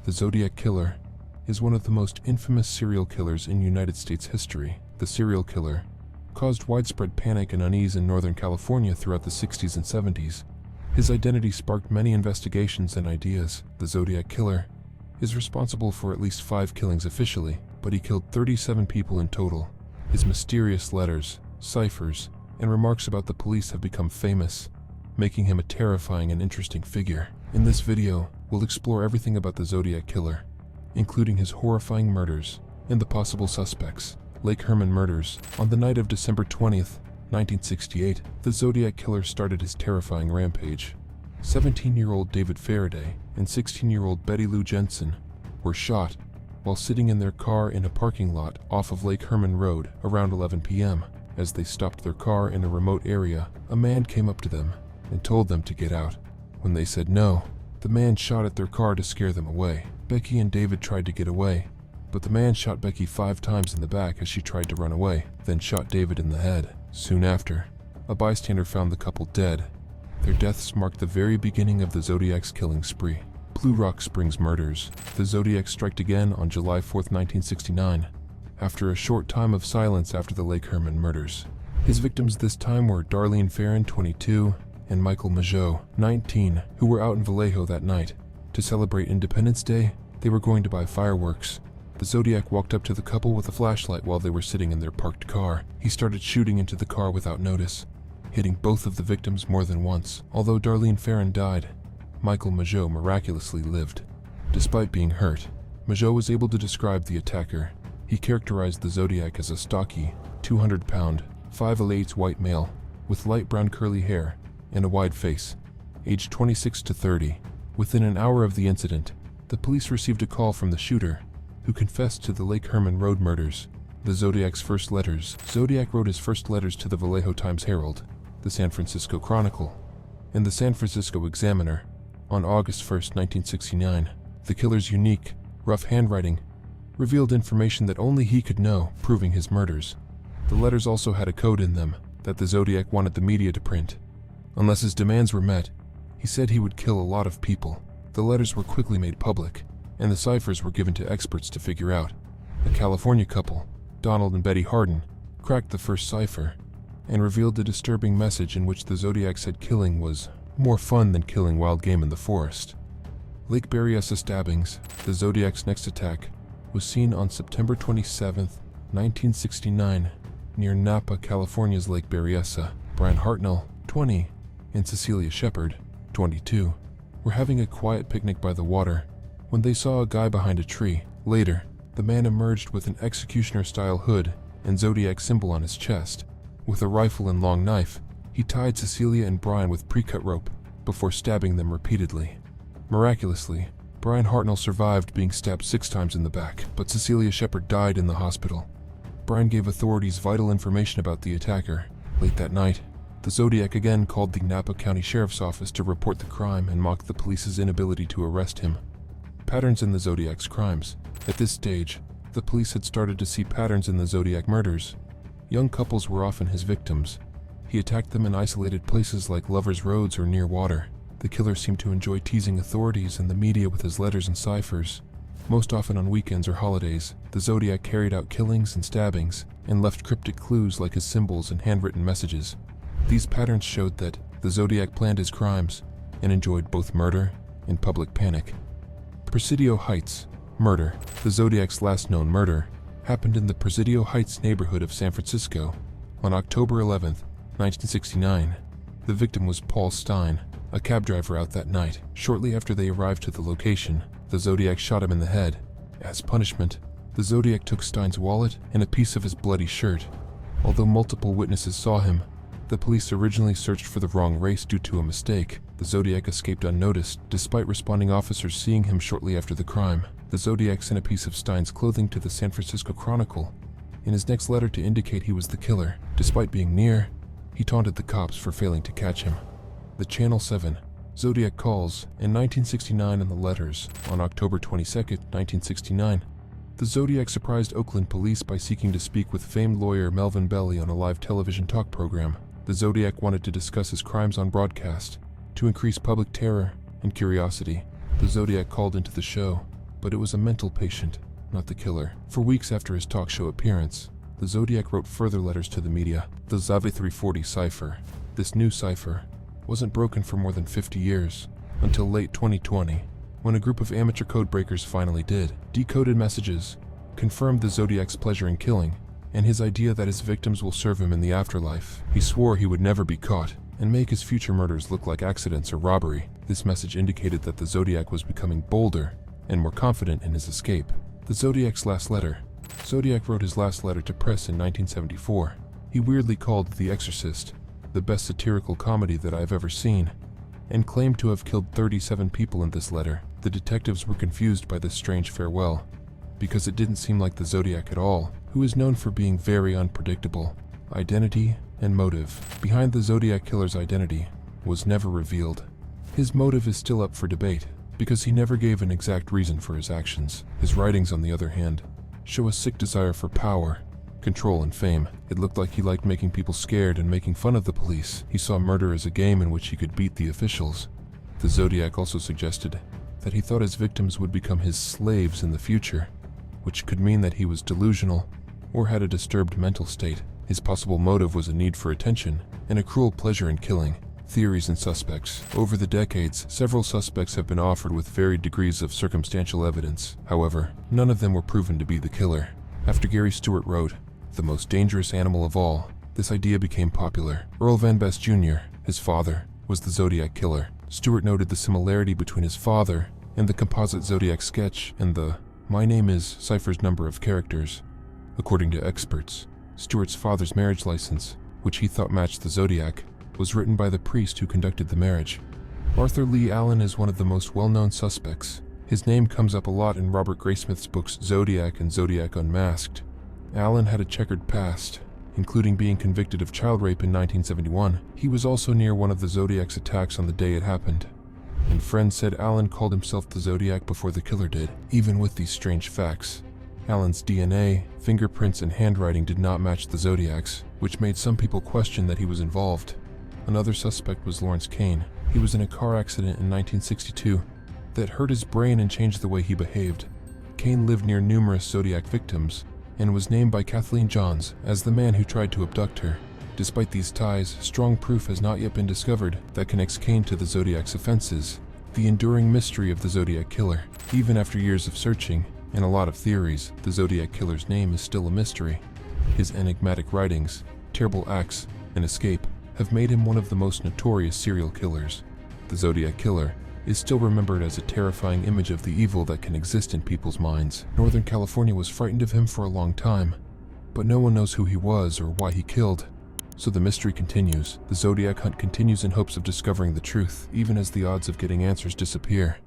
The Zodiac Killer is one of the most infamous serial killers in United States history. The serial killer caused widespread panic and unease in Northern California throughout the 60s and 70s. His identity sparked many investigations and ideas. The Zodiac Killer is responsible for at least 5 killings officially, but he killed 37 people in total. His mysterious letters, ciphers, and remarks about the police have become famous, making him a terrifying and interesting figure. In this video, we'll explore everything about the Zodiac Killer, including his horrifying murders and the possible suspects. Lake Herman murders. On the night of December 20th, 1968, the Zodiac Killer started his terrifying rampage. 17-year-old David Faraday and 16-year-old Betty Lou Jensen were shot while sitting in their car in a parking lot off of Lake Herman Road around 11 p.m. As they stopped their car in a remote area, a man came up to them and told them to get out. When they said no, the man shot at their car to scare them away. Becky and David tried to get away, but the man shot Becky 5 times in the back as she tried to run away, then shot David in the head. Soon after, a bystander found the couple dead. Their deaths marked the very beginning of the Zodiac's killing spree. Blue Rock Springs murders. The Zodiac struck again on July 4, 1969, after a short time of silence after the Lake Herman murders. His victims this time were Darlene Ferrin, 22, and Michael Mageau, 19, who were out in Vallejo that night. To celebrate Independence Day, they were going to buy fireworks. The Zodiac walked up to the couple with a flashlight while they were sitting in their parked car. He started shooting into the car without notice, hitting both of the victims more than once. Although Darlene Ferrin died, Michael Mageau miraculously lived. Despite being hurt, Mageau was able to describe the attacker. He characterized the Zodiac as a stocky, 200-pound, 5'8" white male with light brown curly hair and a wide face, aged 26 to 30. Within an hour of the incident, the police received a call from the shooter, who confessed to the Lake Herman Road murders. The Zodiac's first letters. Zodiac wrote his first letters to the Vallejo Times-Herald, the San Francisco Chronicle, and the San Francisco Examiner on August 1, 1969. The killer's unique, rough handwriting revealed information that only he could know, proving his murders. The letters also had a code in them that the Zodiac wanted the media to print. Unless his demands were met, he said he would kill a lot of people. The letters were quickly made public, and the ciphers were given to experts to figure out. A California couple, Donald and Betty Hardin, cracked the first cipher and revealed the disturbing message in which the Zodiac said killing was more fun than killing wild game in the forest. Lake Berryessa stabbings. The Zodiac's next attack was seen on September 27, 1969, near Napa, California's Lake Berryessa. Brian Hartnell, 20, and Cecilia Shepard, 22, were having a quiet picnic by the water when they saw a guy behind a tree. Later, the man emerged with an executioner-style hood and Zodiac symbol on his chest. With a rifle and long knife, he tied Cecilia and Brian with pre-cut rope before stabbing them repeatedly. Miraculously, Brian Hartnell survived being stabbed 6 times in the back, but Cecilia Shepard died in the hospital. Brian gave authorities vital information about the attacker. Late that night, the Zodiac again called the Napa County Sheriff's Office to report the crime and mocked the police's inability to arrest him. Patterns in the Zodiac's crimes. At this stage, the police had started to see patterns in the Zodiac murders. Young couples were often his victims. He attacked them in isolated places like lovers' roads or near water. The killer seemed to enjoy teasing authorities and the media with his letters and ciphers. Most often on weekends or holidays, the Zodiac carried out killings and stabbings and left cryptic clues like his symbols and handwritten messages. These patterns showed that the Zodiac planned his crimes and enjoyed both murder and public panic. Presidio Heights murder. The Zodiac's last known murder happened in the Presidio Heights neighborhood of San Francisco on October 11, 1969. The victim was Paul Stein, a cab driver out that night. Shortly after they arrived to the location, the Zodiac shot him in the head. As punishment, the Zodiac took Stein's wallet and a piece of his bloody shirt. Although multiple witnesses saw him, the police originally searched for the wrong race due to a mistake. The Zodiac escaped unnoticed, despite responding officers seeing him shortly after the crime. The Zodiac sent a piece of Stein's clothing to the San Francisco Chronicle in his next letter to indicate he was the killer. Despite being near, he taunted the cops for failing to catch him. The Channel 7 Zodiac calls. In 1969 in the letters, on October 22, 1969, the Zodiac surprised Oakland police by seeking to speak with famed lawyer Melvin Belli on a live television talk program. The Zodiac wanted to discuss his crimes on broadcast to increase public terror and curiosity. The Zodiac called into the show, but it was a mental patient, not the killer. For weeks after his talk show appearance, the Zodiac wrote further letters to the media. The Zodiac 340 cipher. This new cipher wasn't broken for more than 50 years, until late 2020, when a group of amateur codebreakers finally did. Decoded messages confirmed the Zodiac's pleasure in killing, and his idea that his victims will serve him in the afterlife. He swore he would never be caught, and make his future murders look like accidents or robbery. This message indicated that the Zodiac was becoming bolder and more confident in his escape. The Zodiac's last letter. Zodiac wrote his last letter to press in 1974. He weirdly called The Exorcist the best satirical comedy that I've ever seen, and claimed to have killed 37 people in this letter. The detectives were confused by this strange farewell, because it didn't seem like the Zodiac at all, who is known for being very unpredictable. Identity and motive behind the Zodiac Killer's identity was never revealed. His motive is still up for debate, because he never gave an exact reason for his actions. His writings, on the other hand, show a sick desire for power, control, and fame. It looked like he liked making people scared and making fun of the police. He saw murder as a game in which he could beat the officials. The Zodiac also suggested that he thought his victims would become his slaves in the future, which could mean that he was delusional or had a disturbed mental state. His possible motive was a need for attention and a cruel pleasure in killing. Theories and suspects. Over the decades, several suspects have been offered with varied degrees of circumstantial evidence. However, none of them were proven to be the killer. After Gary Stewart wrote, "The Most Dangerous Animal of All," this idea became popular. Earl Van Best Jr., his father, was the Zodiac Killer. Stewart noted the similarity between his father and the composite Zodiac sketch and the "My name is" Cipher's number of characters. According to experts, Stewart's father's marriage license, which he thought matched the Zodiac, was written by the priest who conducted the marriage. Arthur Lee Allen is one of the most well-known suspects. His name comes up a lot in Robert Graysmith's books Zodiac and Zodiac Unmasked. Allen had a checkered past, including being convicted of child rape in 1971. He was also near one of the Zodiac's attacks on the day it happened, and friends said Allen called himself the Zodiac before the killer did. Even with these strange facts, Allen's DNA, fingerprints, and handwriting did not match the Zodiac's, which made some people question that he was involved. Another suspect was Lawrence Kane. He was in a car accident in 1962 that hurt his brain and changed the way he behaved. Kane lived near numerous Zodiac victims and was named by Kathleen Johns as the man who tried to abduct her. Despite these ties, strong proof has not yet been discovered that connects Kane to the Zodiac's offenses. The enduring mystery of the Zodiac Killer. Even after years of searching and a lot of theories, the Zodiac Killer's name is still a mystery. His enigmatic writings, terrible acts, and escape have made him one of the most notorious serial killers. The Zodiac Killer is still remembered as a terrifying image of the evil that can exist in people's minds. Northern California was frightened of him for a long time, but no one knows who he was or why he killed. So the mystery continues. The Zodiac hunt continues in hopes of discovering the truth, even as the odds of getting answers disappear.